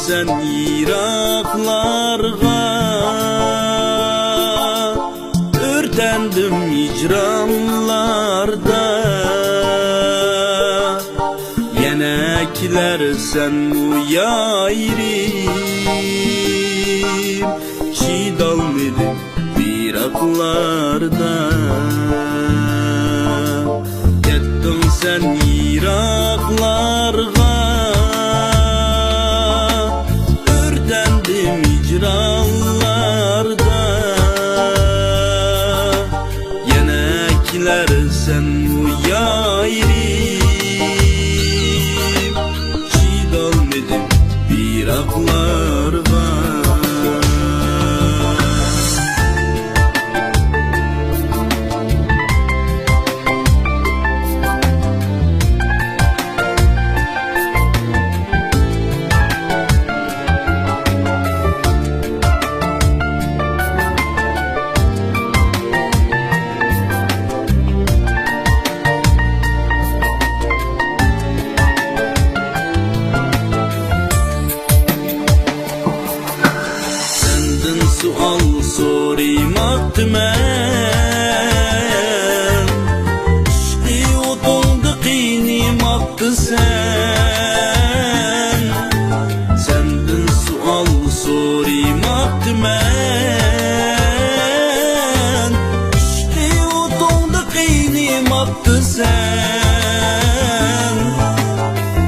sen yiraklarga, örtendim hicranlarda. Yenekler sen uyayrim, çiğdalmedim biraklarda. Gittin sen yiraklarga, örtendim hicranlarda. Yenekler sen uyayrim, çiğdalmedim biraklarda. Sual soraymaktı men, işte otundu kıynimaktı sen. Senden sual soraymaktı men, işte otundu kıynimaktı sen.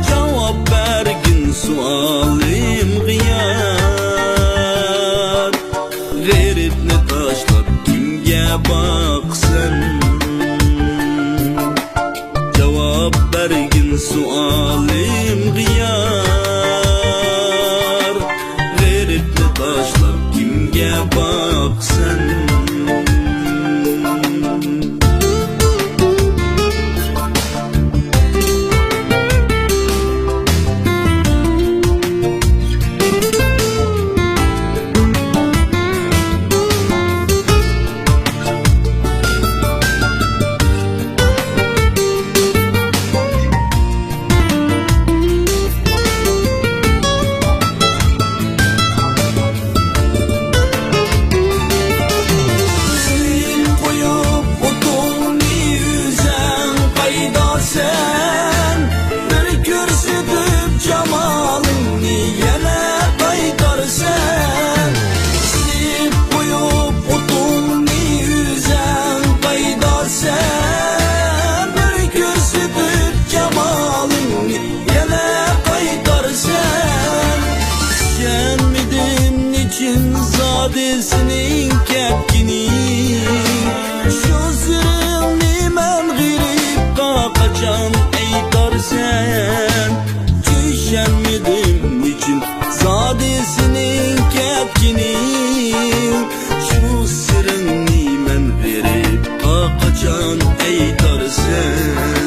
Cevap bergin sualim gıyar, gayretni tashlab kimga boqsin? Javob bergin suolim g'iyar, gayretni tashlab kimga boqsin? Zadesinin kepkini, şu sırrını men girip kaçan eytarsen. Düşenmedim için zadesinin kepkini, şu sırrını men verip kaçan eytarsen.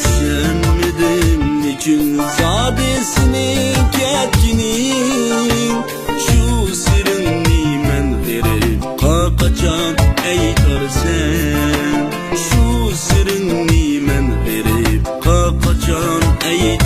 Düşenmedim için zadesinin kepkini, şu sırrını men verip kaçan eytarsen. Şu sırrını men verip kaçan eytarsen.